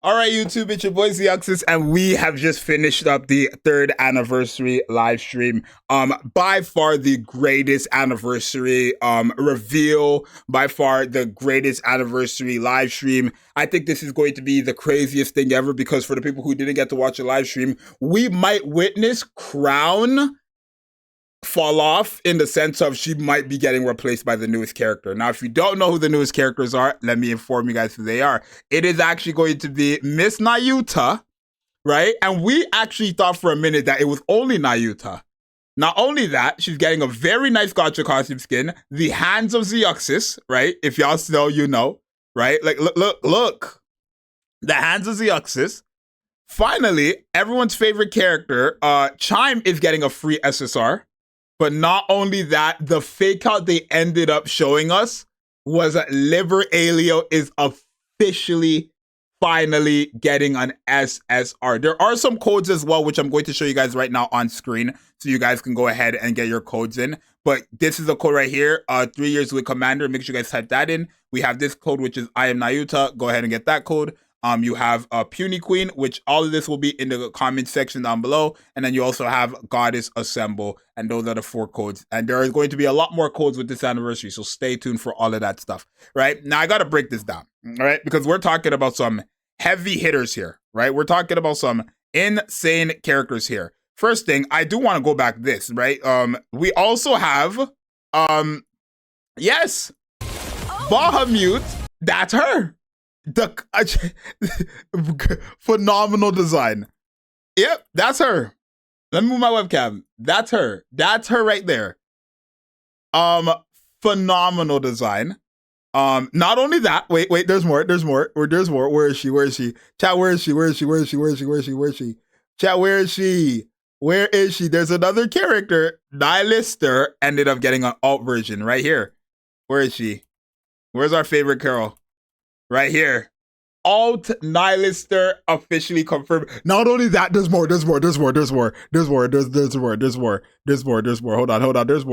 All right, YouTube, it's your boy Zxous, and we have just finished up the 3rd anniversary live stream. By far the greatest anniversary reveal, by far the greatest anniversary live stream. I think this is going to be the craziest thing ever, because for the people who didn't get to watch the live stream, we might witness Crown fall off in the sense of she might be getting replaced by the newest character. Now, if you don't know who the newest characters are, let me inform you guys who they are. It is actually going to be Miss Nayuta, right? And we actually thought for a minute that it was only Nayuta. Not only that, she's getting a very nice gacha costume skin, the hands of Zxous, right? If y'all know, you know, right? Like, look. The hands of Zxous. Finally, everyone's favorite character, Chime, is getting a free SSR. But not only that, the fake out they ended up showing us was that Liberalio is officially, finally getting an SSR. There are some codes as well, which I'm going to show you guys right now on screen, so you guys can go ahead and get your codes in. But this is the code right here, 3 years with Commander. Make sure you guys type that in. We have this code, which is I am Nayuta. Go ahead and get that code. You have Puny Queen, which all of this will be in the comment section down below. And then you also have Goddess Assemble. And those are the 4 codes. And there is going to be a lot more codes with this anniversary. So stay tuned for all of that stuff, right? Now, I got to break this down, all right? Because we're talking about some heavy hitters here, right? We're talking about some insane characters here. First thing, I do want to go back this, right? We also have, yes, Bahamut. That's her. The phenomenal design. Yep, that's her. Let me move my webcam. That's her. That's her right there. Phenomenal design. Not only that, wait, there's more. Where is she? Chat, where is she? Chat, where is she? There's another character. Nihilister ended up getting an alt version right here. Where is she? Where's our favorite girl? Right here. Alt Nihilister officially confirmed. Not only that, there's more. Hold on. There's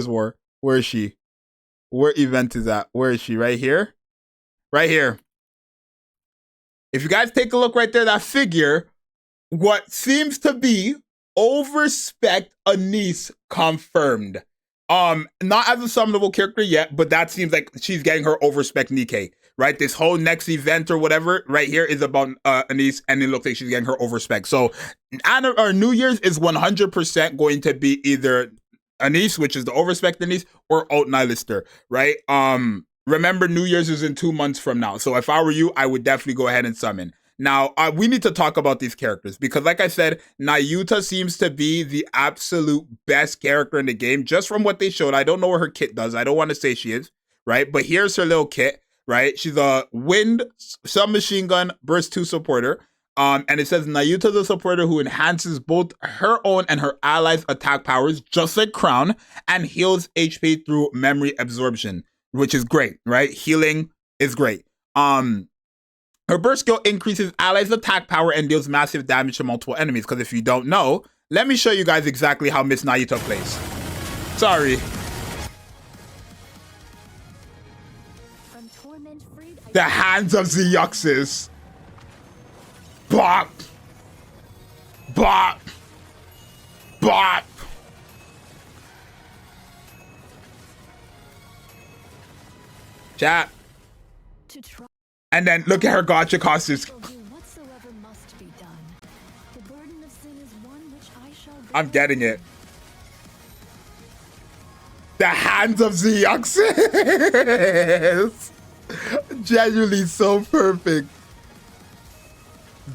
more. Where is she? Where event is that? Where is she? Right here? Right here. If you guys take a look right there, that figure, what seems to be Overspec Anise confirmed. Not as a summonable character yet, but that seems like she's getting her Overspec Nikke. Right, this whole next event or whatever right here is about Anise, and it looks like she's getting her Overspec. So our New Year's is 100% going to be either Anise, which is the Overspec Anise, or Alt Nihilister, right? Remember, New Year's is in 2 months from now. So if I were you, I would definitely go ahead and summon. Now, we need to talk about these characters because, like I said, Nayuta seems to be the absolute best character in the game, just from what they showed. I don't know what her kit does. I don't want to say she is, right? But here's her little kit. Right, she's a wind submachine gun burst 2 supporter, and it says Nayuta is a supporter who enhances both her own and her allies' attack powers, just like Crown, and heals HP through memory absorption, which is great. Right, healing is great. Her burst skill increases allies' attack power and deals massive damage to multiple enemies. Because if you don't know, let me show you guys exactly how Miss Nayuta plays. Sorry. The hands of Zxous. Bop. Bop. Bop. Chat. And then look at her gacha costumes. I'm getting it. The hands of Zxous. Genuinely so perfect.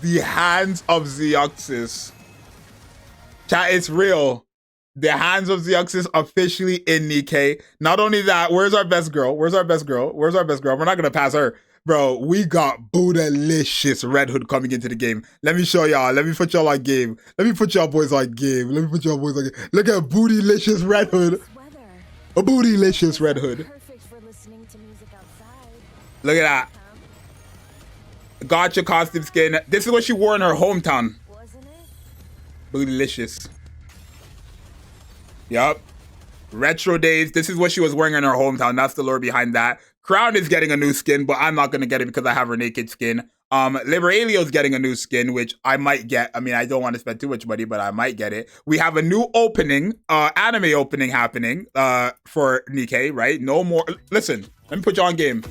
The hands of Zxous. Chat, it's real. The hands of Zxous officially in Nikke. Not only that, where's our best girl? We're not gonna pass her. Bro, we got Bootylicious Red Hood coming into the game. Let me show y'all. Let me put y'all on game. Let me put y'all boys on game. Look at Bootylicious Red Hood. A Bootylicious Red Hood. Look at that. Gacha costume skin. This is what she wore in her hometown. Bootylicious. Yup. Retro days. This is what she was wearing in her hometown. That's the lore behind that. Crown is getting a new skin, but I'm not going to get it because I have her naked skin. Liberalio's getting a new skin, which I might get. I mean, I don't want to spend too much money, but I might get it. We have a new opening, anime opening happening, for Nikke, right? No more. Listen, let me put you on game.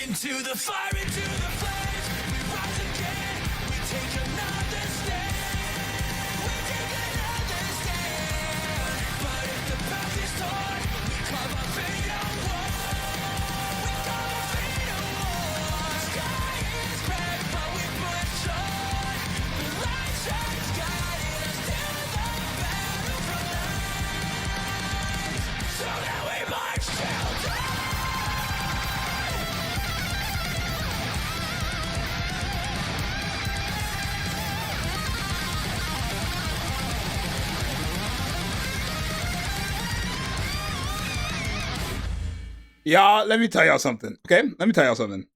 Into the fire, into the flames, we rise again, we take another stand, we take another stand, but if the path is torn, we carve our fate on war, we carve our fate on war, the sky is red, but we push on, the light shines guiding us to the battlefront, so now we march till dawn. Y'all, let me tell y'all something, okay? Let me tell y'all something.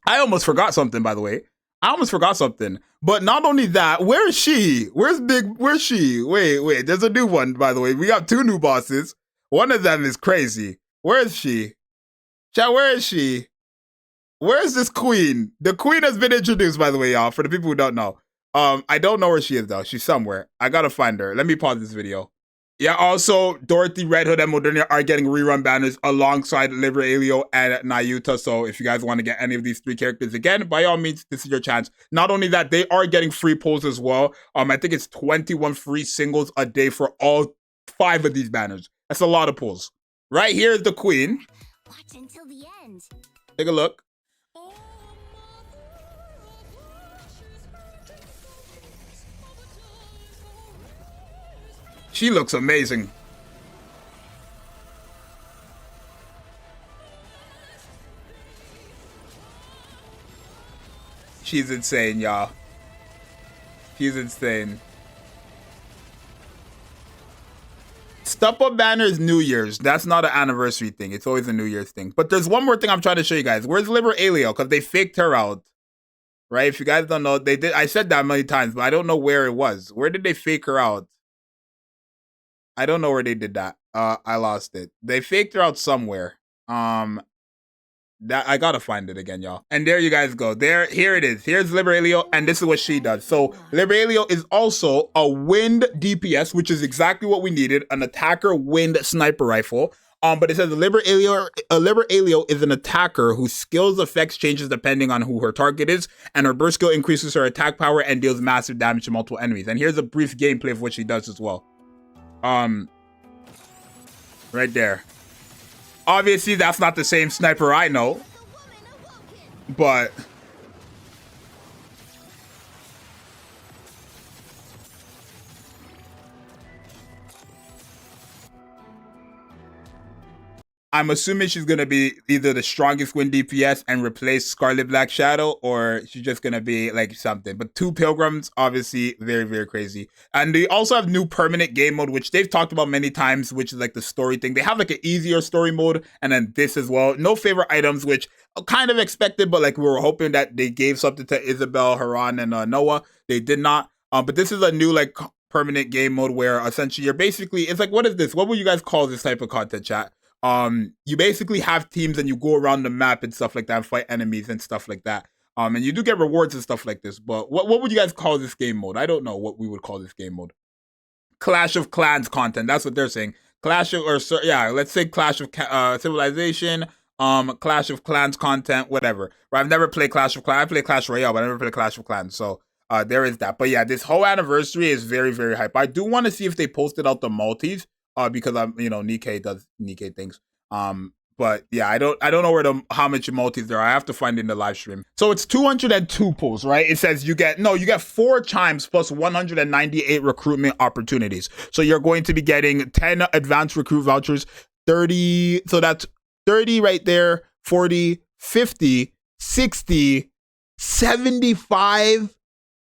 I almost forgot something, by the way. I almost forgot something. But not only that, where is she? Where's she? Wait, there's a new one, by the way. We got 2 new bosses. One of them is crazy. Where is she? Chat, where is she? Where is this queen? The queen has been introduced, by the way, y'all, for the people who don't know. I don't know where she is, though. She's somewhere. I gotta find her. Let me pause this video. Yeah, also, Dorothy, Red Hood, and Modernia are getting rerun banners alongside Liberalio and Nayuta. So if you guys want to get any of these 3 characters again, by all means, this is your chance. Not only that, they are getting free pulls as well. I think it's 21 free singles a day for all 5 of these banners. That's a lot of pulls. Right here is the queen. Watch until the end. Take a look. She looks amazing. She's insane, y'all. She's insane. Step up banner is New Year's. That's not an anniversary thing. It's always a New Year's thing. But there's one more thing I'm trying to show you guys. Where's Liberalio? Because they faked her out. Right? If you guys don't know, they did. I said that many times, but I don't know where it was. Where did they fake her out? I don't know where they did that. I lost it. They faked her out somewhere. That I gotta find it again, y'all. And there you guys go. Here it is. Here's Liberalio, and this is what she does. So Liberalio is also a wind DPS, which is exactly what we needed. An attacker wind sniper rifle. But it says Liberalio is an attacker whose skills effects changes depending on who her target is, and her burst skill increases her attack power and deals massive damage to multiple enemies. And here's a brief gameplay of what she does as well. Right there. Obviously, that's not the same sniper I know, but I'm assuming she's going to be either the strongest wind DPS and replace Scarlet Black Shadow, or she's just going to be like something. But 2 Pilgrims, obviously, very, very crazy. And they also have new permanent game mode, which they've talked about many times, which is like the story thing. They have like an easier story mode, and then this as well. No favorite items, which kind of expected, but like we were hoping that they gave something to Isabel, Haran, and Noah. They did not. But this is a new like permanent game mode where essentially you're basically, it's like, what is this? What would you guys call this type of content, chat? You basically have teams and you go around the map and stuff like that and fight enemies and stuff like that. And you do get rewards and stuff like this, but what would you guys call this game mode? I don't know what we would call this game mode. Clash of Clans content. That's what they're saying. Clash of, or yeah, let's say Clash of Civilization, Clash of Clans content, whatever. Right? I've never played Clash of Clans. I played Clash Royale, but I never played Clash of Clans. So there is that. But yeah, this whole anniversary is very, very hype. I do want to see if they posted out the multis. Because I'm, you know, Nikke does Nikke things. But yeah, I don't know where how much multis there are. I have to find in the live stream. So it's 202 pulls, right? It says you get 4 chimes plus 198 recruitment opportunities. So you're going to be getting 10 advanced recruit vouchers, 30. So that's 30 right there, 40, 50, 60, 75,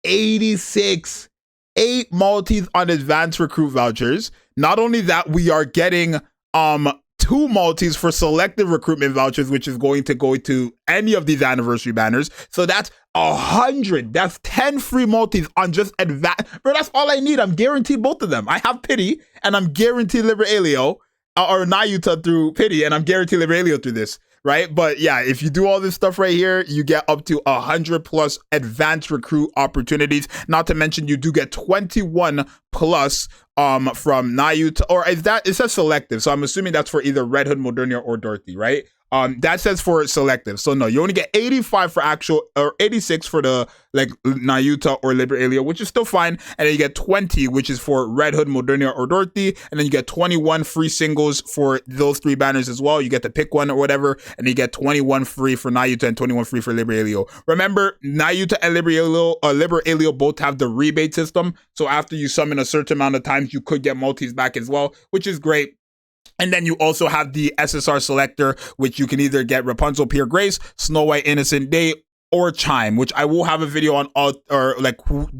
86, 8 multis on advanced recruit vouchers. Not only that, we are getting 2 multis for selective recruitment vouchers, which is going to go to any of these anniversary banners. So that's 100. That's 10 free multis on just advanced. Bro, that's all I need. I'm guaranteed both of them. I have Pity, and I'm guaranteed Liberalio, or Nayuta through Pity, and I'm guaranteed Liberalio through this. Right? But yeah, if you do all this stuff right here, you get up to 100 plus advanced recruit opportunities. Not to mention you do get 21 plus from Nayuta, or is that, it says selective. So I'm assuming that's for either Red Hood, Modernia, or Dorothy, right? That says for selective. So no, you only get 85 for actual, or 86 for the like Nayuta or Liberalio, which is still fine. And then you get 20, which is for Red Hood, Modernia, or Dorothy. And then you get 21 free singles for those 3 banners as well. You get to pick one or whatever. And you get 21 free for Nayuta and 21 free for Liberalio. Remember, Nayuta and Liberalio both have the rebate system. So after you summon a certain amount of times, you could get multis back as well, which is great. And then you also have the SSR selector, which you can either get Rapunzel Pure Grace, Snow White Innocent Day, or Chime, which I will have a video on, all, or like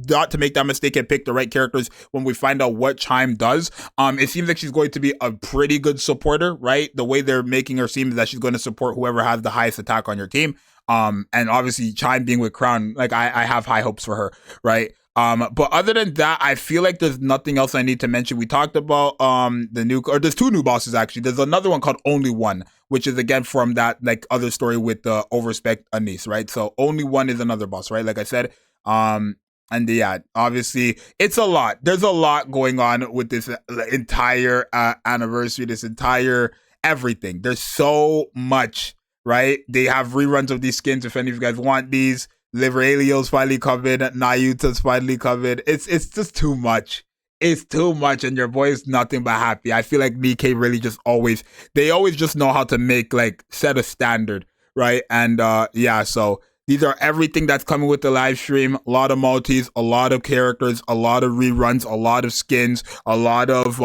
not to make that mistake and pick the right characters when we find out what Chime does. It seems like she's going to be a pretty good supporter, right? The way they're making her seem is that she's going to support whoever has the highest attack on your team. And obviously Chime being with Crown, like I have high hopes for her, right? But other than that, I feel like there's nothing else I need to mention. We talked about there's 2 new bosses actually. There's another one called Only One, which is again from that like other story with the Overspec Anise, right? So Only One is another boss, right? Like I said, and yeah, obviously it's a lot. There's a lot going on with this entire anniversary, this entire everything. There's so much, right? They have reruns of these skins if any of you guys want these. Liberalio's finally covered, Nayuta's finally covered. It's just too much. It's too much, and your boy is nothing but happy. I feel like Nikke really just always just know how to make, like, set a standard, right? And yeah, so these are everything that's coming with the live stream. A lot of multis, a lot of characters, a lot of reruns, a lot of skins, a lot of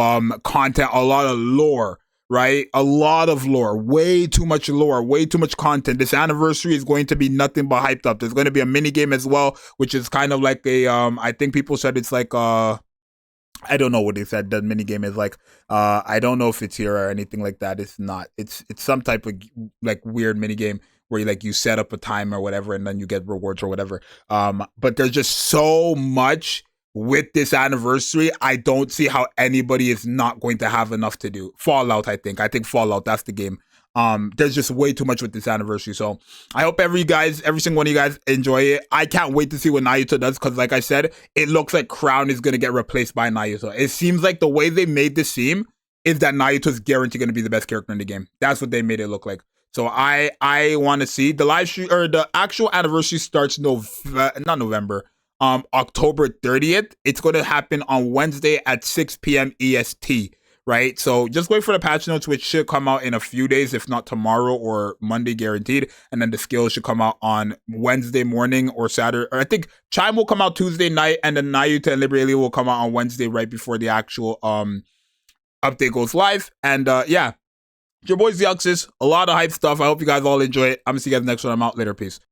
content, a lot of lore. Right? A lot of lore, way too much lore, way too much content. This anniversary is going to be nothing but hyped up. There's going to be a mini game as well, which is kind of like a, I think people said it's like, I don't know what they said the mini game is like. I don't know if it's here or anything like that. It's not. It's some type of like weird mini game where you set up a time or whatever, and then you get rewards or whatever. But there's just so much with this anniversary. I don't see how anybody is not going to have enough to do. Fallout, I think Fallout, that's the game. There's just way too much with this anniversary. So I hope every single one of you guys enjoy it. I can't wait to see what Nayuta does, because like I said, it looks like Crown is going to get replaced by Nayuta. It seems like the way they made this seem is that Nayuta is guaranteed going to be the best character in the game. That's what they made it look like. So I want to see the live stream, or the actual anniversary starts October 30th. It's going to happen on Wednesday at 6 p.m. EST, right? So just wait for the patch notes, which should come out in a few days, if not tomorrow or Monday guaranteed. And then the skills should come out on Wednesday morning or Saturday. Or I think Chime will come out Tuesday night, and then Nayuta and Liberalio will come out on Wednesday right before the actual update goes live. And yeah, it's your boy Zxous. A lot of hype stuff. I hope you guys all enjoy it. I'm going to see you guys next one. I'm out. Later. Peace.